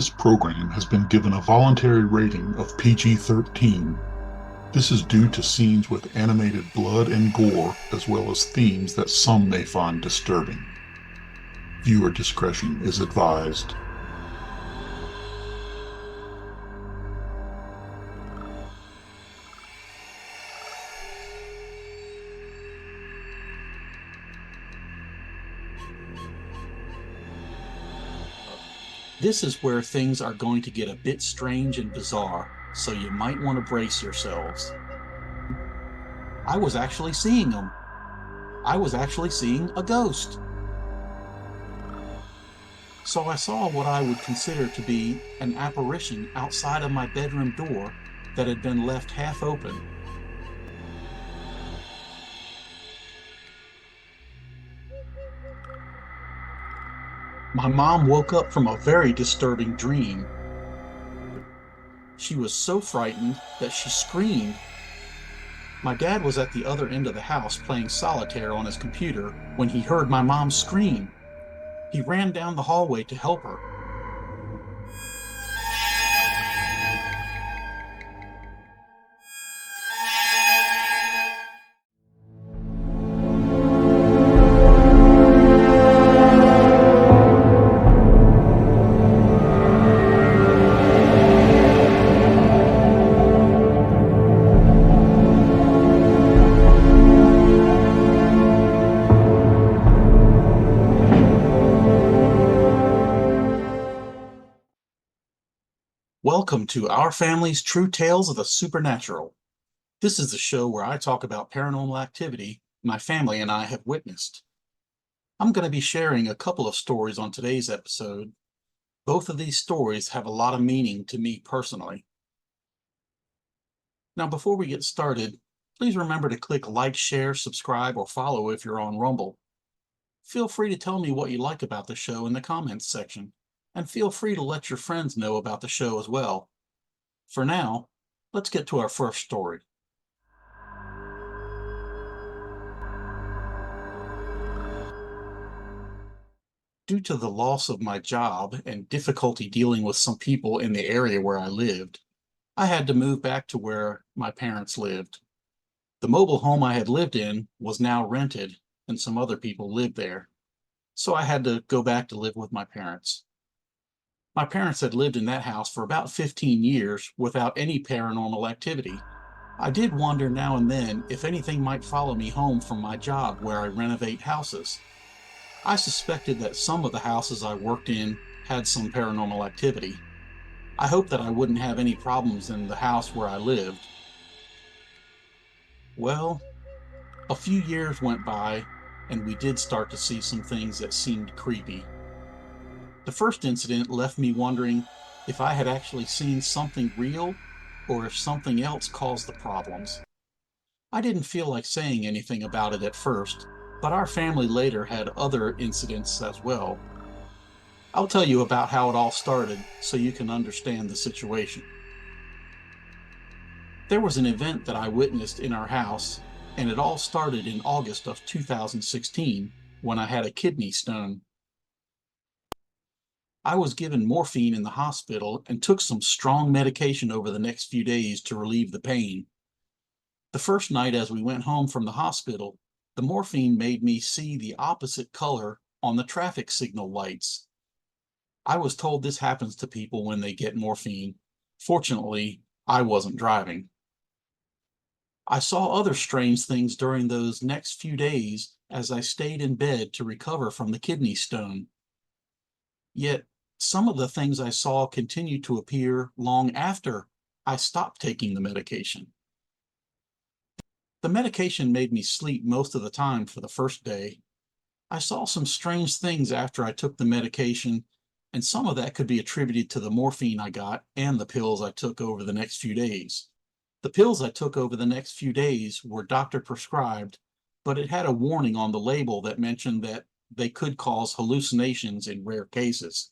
This program has been given a voluntary rating of PG-13. This is due to scenes with animated blood and gore, as well as themes that some may find disturbing. Viewer discretion is advised. This is where things are going to get a bit strange and bizarre, so you might want to brace yourselves. I was actually seeing them. I was actually seeing a ghost. So I saw what I would consider to be an apparition outside of my bedroom door that had been left half open. My mom woke up from a very disturbing dream. She was so frightened that she screamed. My dad was at the other end of the house playing solitaire on his computer when he heard my mom scream. He ran down the hallway to help her. Welcome to Our Family's True Tales of the Supernatural. This is the show where I talk about paranormal activity my family and I have witnessed. I'm going to be sharing a couple of stories on today's episode. Both of these stories have a lot of meaning to me personally. Now, before we get started, please remember to click like, share, subscribe, or follow if you're on Rumble. Feel free to tell me what you like about the show in the comments section, and feel free to let your friends know about the show as well. For now, let's get to our first story. Due to the loss of my job and difficulty dealing with some people in the area where I lived, I had to move back to where my parents lived. The mobile home I had lived in was now rented, and some other people lived there, so I had to go back to live with my parents. My parents had lived in that house for about 15 years without any paranormal activity. I did wonder now and then if anything might follow me home from my job where I renovate houses. I suspected that some of the houses I worked in had some paranormal activity. I hoped that I wouldn't have any problems in the house where I lived. Well, a few years went by, and we did start to see some things that seemed creepy. The first incident left me wondering if I had actually seen something real or if something else caused the problems. I didn't feel like saying anything about it at first, but our family later had other incidents as well. I'll tell you about how it all started so you can understand the situation. There was an event that I witnessed in our house, and it all started in August of 2016 when I had a kidney stone. I was given morphine in the hospital and took some strong medication over the next few days to relieve the pain. The first night as we went home from the hospital, the morphine made me see the opposite color on the traffic signal lights. I was told this happens to people when they get morphine. Fortunately, I wasn't driving. I saw other strange things during those next few days as I stayed in bed to recover from the kidney stone. Yet, some of the things I saw continued to appear long after I stopped taking the medication. The medication made me sleep most of the time for the first day. I saw some strange things after I took the medication, and some of that could be attributed to the morphine I got and the pills I took over the next few days. The pills I took over the next few days were doctor prescribed, but it had a warning on the label that mentioned that they could cause hallucinations in rare cases.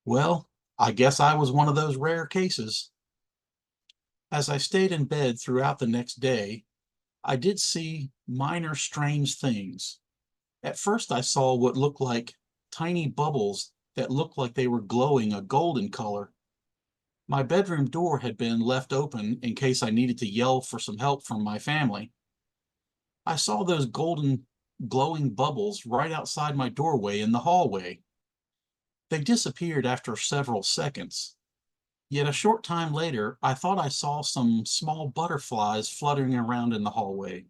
Well, I guess I was one of those rare cases. As I stayed in bed throughout the next day, I did see minor strange things. At first, I saw what looked like tiny bubbles that looked like they were glowing a golden color. My bedroom door had been left open in case I needed to yell for some help from my family. I saw those golden glowing bubbles right outside my doorway in the hallway. They disappeared after several seconds. Yet a short time later, I thought I saw some small butterflies fluttering around in the hallway.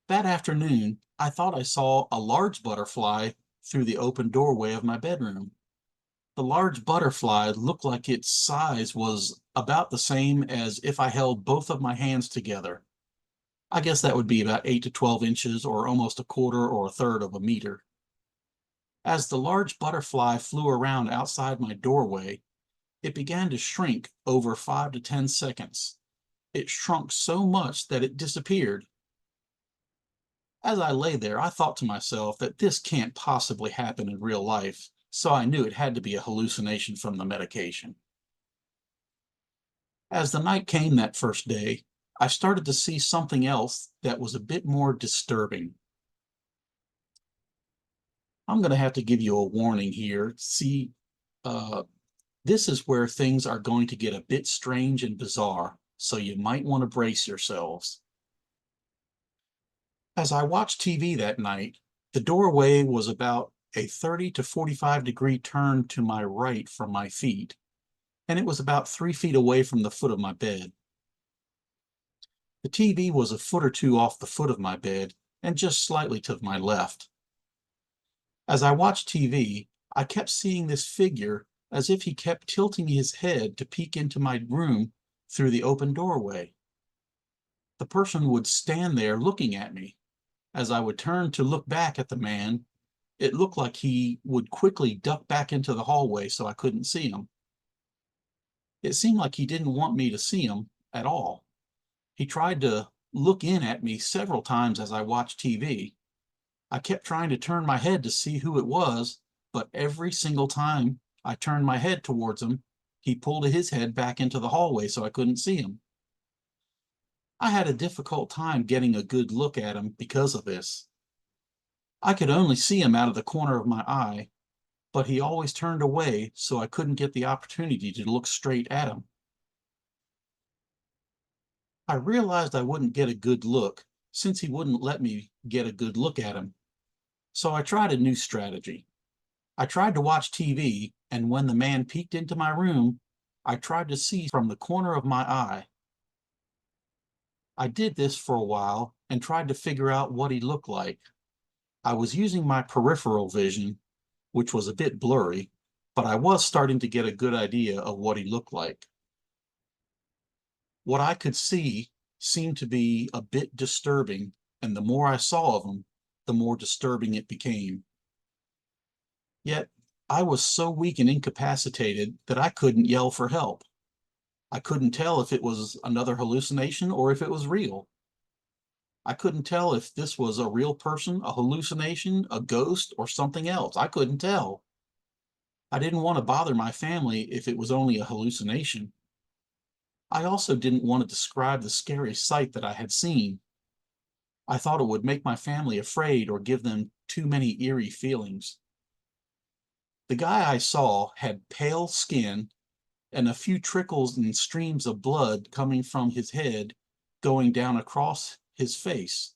That afternoon, I thought I saw a large butterfly through the open doorway of my bedroom. The large butterfly looked like its size was about the same as if I held both of my hands together. I guess that would be about 8 to 12 inches, or almost a quarter or a third of a meter. As the large butterfly flew around outside my doorway, it began to shrink over 5 to 10 seconds. It shrunk so much that it disappeared. As I lay there, I thought to myself that this can't possibly happen in real life, so I knew it had to be a hallucination from the medication. As the night came that first day, I started to see something else that was a bit more disturbing. I'm going to have to give you a warning here. See, this is where things are going to get a bit strange and bizarre, so you might want to brace yourselves. As I watched TV that night, the doorway was about a 30 to 45-degree turn to my right from my feet, and it was about 3 feet away from the foot of my bed. The TV was a foot or two off the foot of my bed and just slightly to my left. As I watched TV, I kept seeing this figure as if he kept tilting his head to peek into my room through the open doorway. The person would stand there looking at me. As I would turn to look back at the man, it looked like he would quickly duck back into the hallway so I couldn't see him. It seemed like he didn't want me to see him at all. He tried to look in at me several times as I watched TV. I kept trying to turn my head to see who it was, but every single time I turned my head towards him, he pulled his head back into the hallway so I couldn't see him. I had a difficult time getting a good look at him because of this. I could only see him out of the corner of my eye, but he always turned away, so I couldn't get the opportunity to look straight at him. I realized I wouldn't get a good look since he wouldn't let me get a good look at him. So I tried a new strategy. I tried to watch TV, and when the man peeked into my room, I tried to see from the corner of my eye. I did this for a while and tried to figure out what he looked like. I was using my peripheral vision, which was a bit blurry, but I was starting to get a good idea of what he looked like. What I could see seemed to be a bit disturbing, and the more I saw of him, the more disturbing it became. Yet, I was so weak and incapacitated that I couldn't yell for help. I couldn't tell if it was another hallucination or if it was real. I couldn't tell if this was a real person, a hallucination, a ghost, or something else. I couldn't tell. I didn't want to bother my family if it was only a hallucination. I also didn't want to describe the scary sight that I had seen. I thought it would make my family afraid or give them too many eerie feelings. The guy I saw had pale skin and a few trickles and streams of blood coming from his head going down across his face.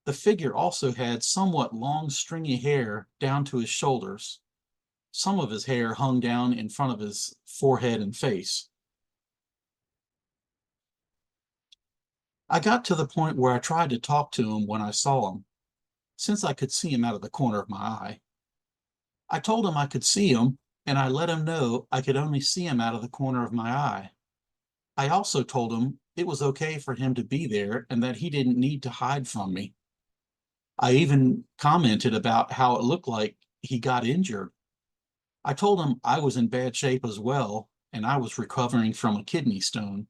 The figure also had somewhat long, stringy hair down to his shoulders. Some of his hair hung down in front of his forehead and face. I got to the point where I tried to talk to him when I saw him, since I could see him out of the corner of my eye. I told him I could see him, and I let him know I could only see him out of the corner of my eye. I also told him it was okay for him to be there and that he didn't need to hide from me. I even commented about how it looked like he got injured. I told him I was in bad shape as well, and I was recovering from a kidney stone.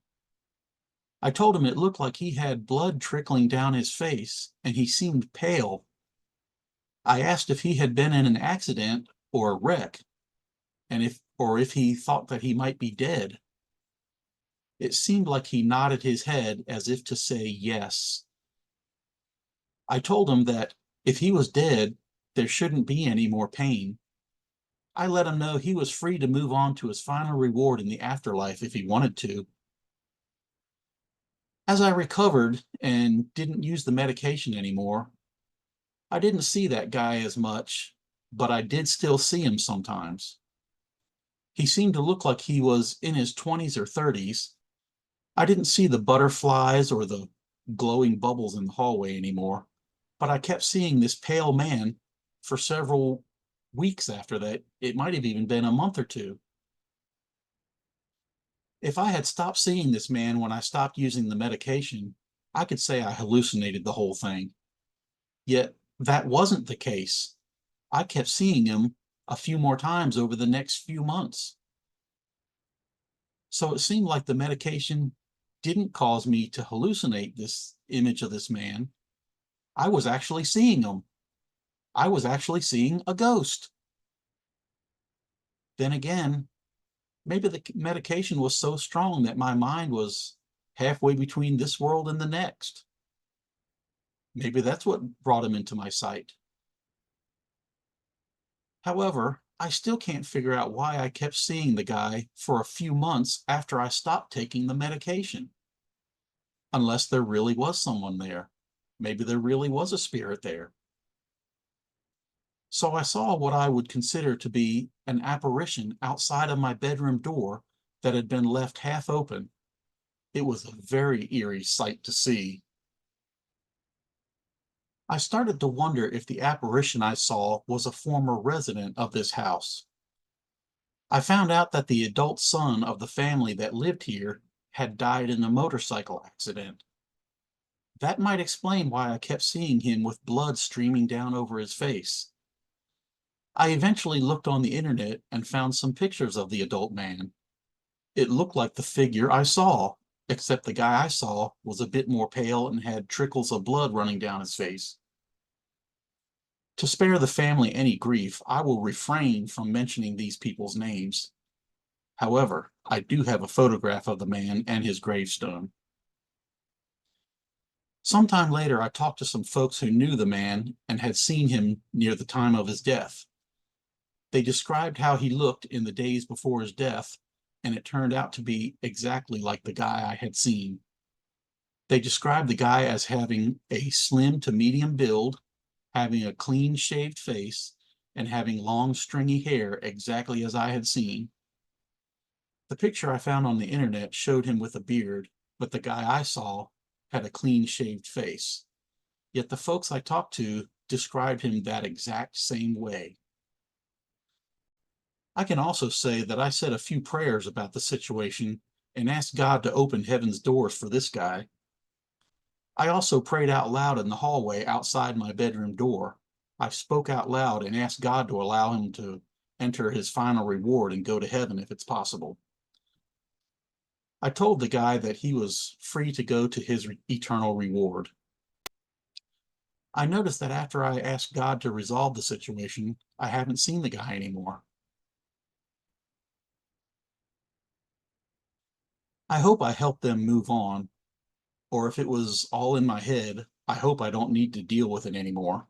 I told him it looked like he had blood trickling down his face, and he seemed pale. I asked if he had been in an accident or a wreck, and if he thought that he might be dead. It seemed like he nodded his head as if to say yes. I told him that if he was dead, there shouldn't be any more pain, I let him know he was free to move on to his final reward in the afterlife if he wanted to. As I recovered and didn't use the medication anymore, I didn't see that guy as much, but I did still see him sometimes. He seemed to look like he was in his 20s or 30s. I didn't see the butterflies or the glowing bubbles in the hallway anymore, but I kept seeing this pale man for several weeks after that. It might have even been a month or two. If I had stopped seeing this man when I stopped using the medication, I could say I hallucinated the whole thing. Yet that wasn't the case. I kept seeing him a few more times over the next few months. So it seemed like the medication didn't cause me to hallucinate this image of this man. I was actually seeing him. I was actually seeing a ghost. Then again, maybe the medication was so strong that my mind was halfway between this world and the next. Maybe that's what brought him into my sight. However, I still can't figure out why I kept seeing the guy for a few months after I stopped taking the medication. Unless there really was someone there. Maybe there really was a spirit there. So I saw what I would consider to be an apparition outside of my bedroom door that had been left half open. It was a very eerie sight to see. I started to wonder if the apparition I saw was a former resident of this house. I found out that the adult son of the family that lived here had died in a motorcycle accident. That might explain why I kept seeing him with blood streaming down over his face. I eventually looked on the internet and found some pictures of the adult man. It looked like the figure I saw, except the guy I saw was a bit more pale and had trickles of blood running down his face. To spare the family any grief, I will refrain from mentioning these people's names. However, I do have a photograph of the man and his gravestone. Sometime later, I talked to some folks who knew the man and had seen him near the time of his death. They described how he looked in the days before his death, and it turned out to be exactly like the guy I had seen. They described the guy as having a slim to medium build, having a clean-shaved face, and having long, stringy hair exactly as I had seen. The picture I found on the internet showed him with a beard, but the guy I saw had a clean-shaved face. Yet the folks I talked to described him that exact same way. I can also say that I said a few prayers about the situation and asked God to open heaven's doors for this guy. I also prayed out loud in the hallway outside my bedroom door. I spoke out loud and asked God to allow him to enter his final reward and go to heaven if it's possible. I told the guy that he was free to go to his eternal reward. I noticed that after I asked God to resolve the situation, I haven't seen the guy anymore. I hope I helped them move on, or if it was all in my head, I hope I don't need to deal with it anymore.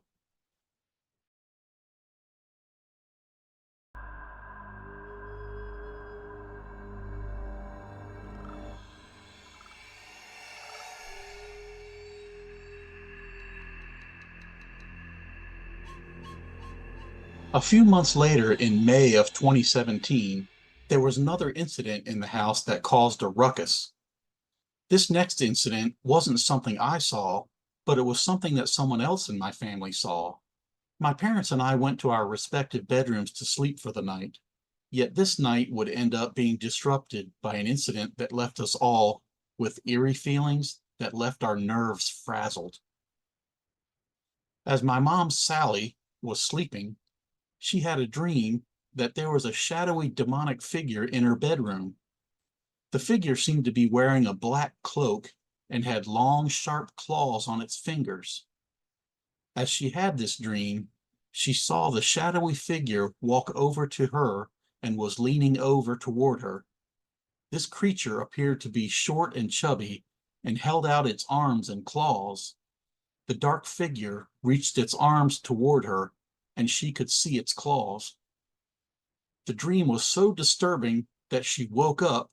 A few months later, in May of 2017, there was another incident in the house that caused a ruckus. This next incident wasn't something I saw, but it was something that someone else in my family saw. My parents and I went to our respective bedrooms to sleep for the night, yet this night would end up being disrupted by an incident that left us all with eerie feelings that left our nerves frazzled. As my mom, Sally, was sleeping, she had a dream that there was a shadowy demonic figure in her bedroom. The figure seemed to be wearing a black cloak and had long, sharp claws on its fingers. As she had this dream, she saw the shadowy figure walk over to her and was leaning over toward her. This creature appeared to be short and chubby and held out its arms and claws. The dark figure reached its arms toward her, and she could see its claws. The dream was so disturbing that she woke up,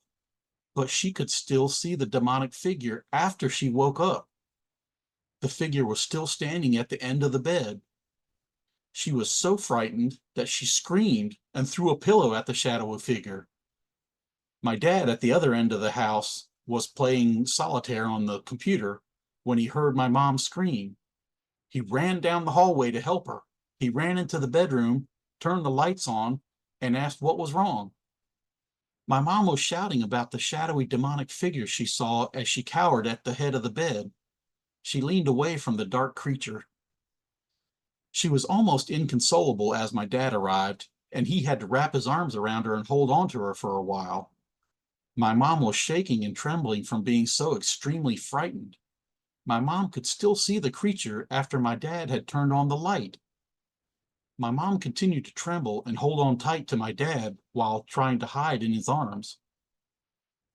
but she could still see the demonic figure after she woke up. The figure was still standing at the end of the bed. She was so frightened that she screamed and threw a pillow at the shadowy figure. My dad at the other end of the house was playing solitaire on the computer when he heard my mom scream. He ran down the hallway to help her. He ran into the bedroom, turned the lights on, and asked what was wrong. My mom was shouting about the shadowy demonic figure she saw as she cowered at the head of the bed. She leaned away from the dark creature. She was almost inconsolable as my dad arrived, and he had to wrap his arms around her and hold on to her for a while. My mom was shaking and trembling from being so extremely frightened. My mom could still see the creature after my dad had turned on the light. My mom continued to tremble and hold on tight to my dad while trying to hide in his arms.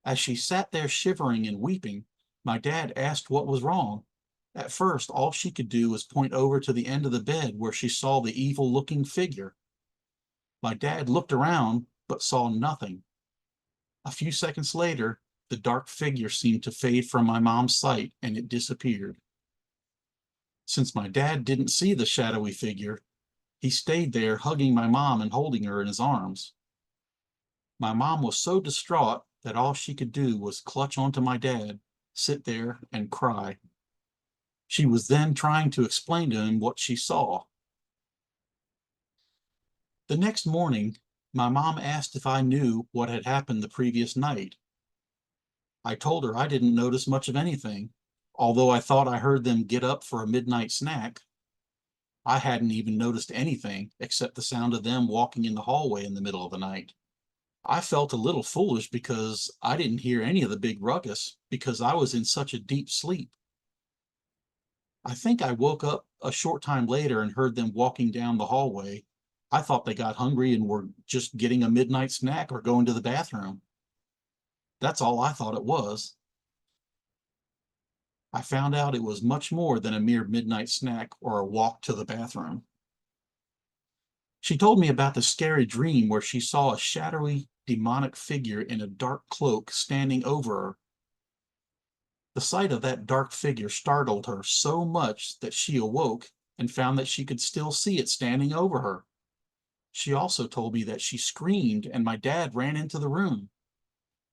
As she sat there shivering and weeping, my dad asked what was wrong. At first, all she could do was point over to the end of the bed where she saw the evil-looking figure. My dad looked around but saw nothing. A few seconds later, the dark figure seemed to fade from my mom's sight and it disappeared. Since my dad didn't see the shadowy figure, he stayed there hugging my mom and holding her in his arms. My mom was so distraught that all she could do was clutch onto my dad, sit there, and cry. She was then trying to explain to him what she saw. The next morning, my mom asked if I knew what had happened the previous night. I told her I didn't notice much of anything, although I thought I heard them get up for a midnight snack. I hadn't even noticed anything except the sound of them walking in the hallway in the middle of the night. I felt a little foolish because I didn't hear any of the big ruckus because I was in such a deep sleep. I think I woke up a short time later and heard them walking down the hallway. I thought they got hungry and were just getting a midnight snack or going to the bathroom. That's all I thought it was. I found out it was much more than a mere midnight snack or a walk to the bathroom. She told me about the scary dream where she saw a shadowy, demonic figure in a dark cloak standing over her. The sight of that dark figure startled her so much that she awoke and found that she could still see it standing over her. She also told me that she screamed and my dad ran into the room.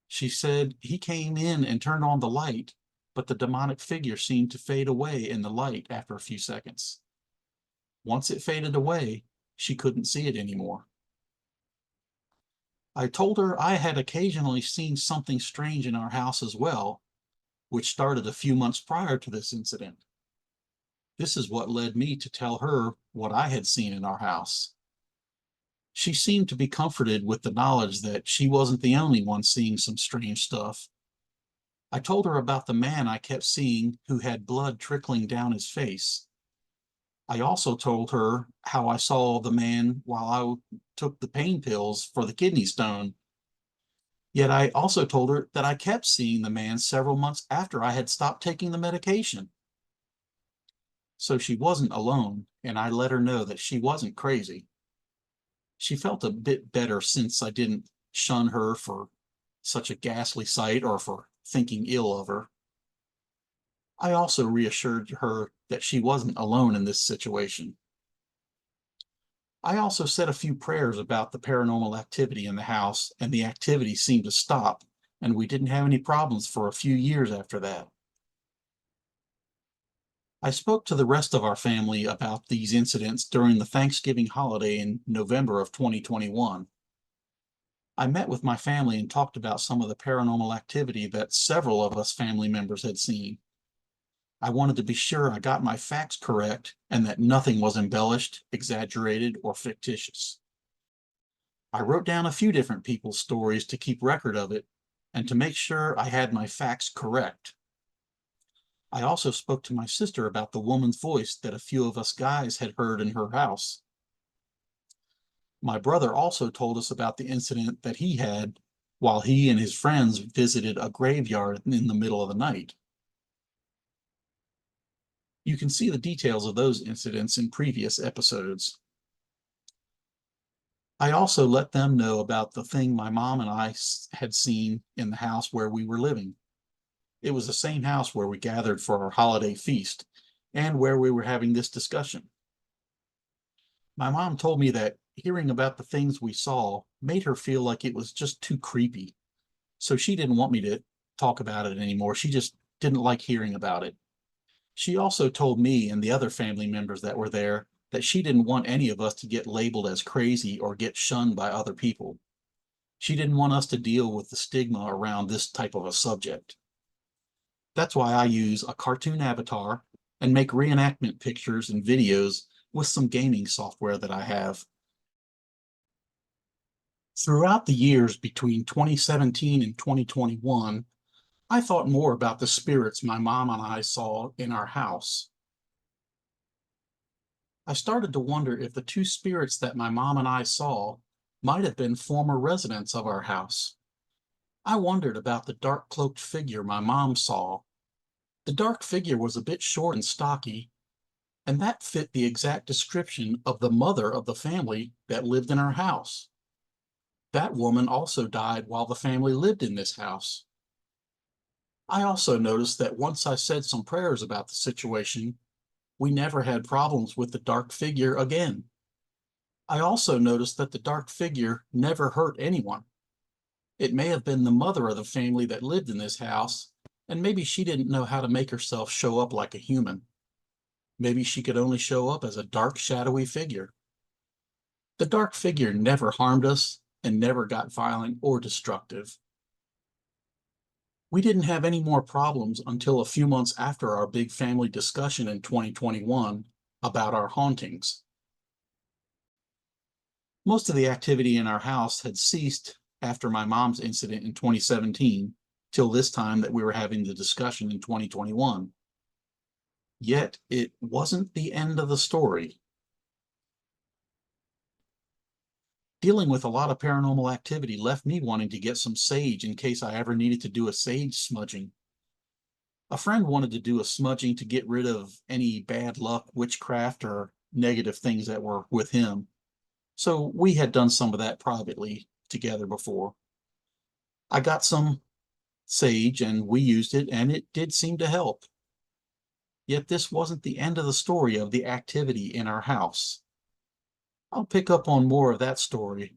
She said he came in and turned on the light, but the demonic figure seemed to fade away in the light after a few seconds. Once it faded away, she couldn't see it anymore. I told her I had occasionally seen something strange in our house as well, which started a few months prior to this incident. This is what led me to tell her what I had seen in our house. She seemed to be comforted with the knowledge that she wasn't the only one seeing some strange stuff. I told her about the man I kept seeing who had blood trickling down his face. I also told her how I saw the man while I took the pain pills for the kidney stone. Yet I also told her that I kept seeing the man several months after I had stopped taking the medication. So she wasn't alone, and I let her know that she wasn't crazy. She felt a bit better since I didn't shun her for such a ghastly sight or for thinking ill of her. I also reassured her that she wasn't alone in this situation. I also said a few prayers about the paranormal activity in the house, and the activity seemed to stop, and we didn't have any problems for a few years after that. I spoke to the rest of our family about these incidents during the Thanksgiving holiday in November of 2021. I met with my family and talked about some of the paranormal activity that several of us family members had seen. I wanted to be sure I got my facts correct and that nothing was embellished, exaggerated, or fictitious. I wrote down a few different people's stories to keep record of it and to make sure I had my facts correct. I also spoke to my sister about the woman's voice that a few of us guys had heard in her house. My brother also told us about the incident that he had while he and his friends visited a graveyard in the middle of the night. You can see the details of those incidents in previous episodes. I also let them know about the thing my mom and I had seen in the house where we were living. It was the same house where we gathered for our holiday feast and where we were having this discussion. My mom told me that hearing about the things we saw made her feel like it was just too creepy. So she didn't want me to talk about it anymore. She just didn't like hearing about it. She also told me and the other family members that were there that she didn't want any of us to get labeled as crazy or get shunned by other people. She didn't want us to deal with the stigma around this type of a subject. That's why I use a cartoon avatar and make reenactment pictures and videos with some gaming software that I have. Throughout the years between 2017 and 2021, I thought more about the spirits my mom and I saw in our house. I started to wonder if the two spirits that my mom and I saw might have been former residents of our house. I wondered about the dark cloaked figure my mom saw. The dark figure was a bit short and stocky, and that fit the exact description of the mother of the family that lived in our house. That woman also died while the family lived in this house. I also noticed that once I said some prayers about the situation, we never had problems with the dark figure again. I also noticed that the dark figure never hurt anyone. It may have been the mother of the family that lived in this house, and maybe she didn't know how to make herself show up like a human. Maybe she could only show up as a dark, shadowy figure. The dark figure never harmed us and never got violent or destructive. We didn't have any more problems until a few months after our big family discussion in 2021 about our hauntings. Most of the activity in our house had ceased after my mom's incident in 2017 till this time that we were having the discussion in 2021. Yet it wasn't the end of the story. Dealing with a lot of paranormal activity left me wanting to get some sage in case I ever needed to do a sage smudging. A friend wanted to do a smudging to get rid of any bad luck, witchcraft, or negative things that were with him. So we had done some of that privately together before. I got some sage and we used it, and it did seem to help. Yet this wasn't the end of the story of the activity in our house. I'll pick up on more of that story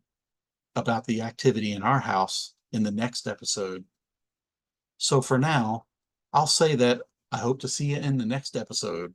about the activity in our house in the next episode. So for now, I'll say that I hope to see you in the next episode.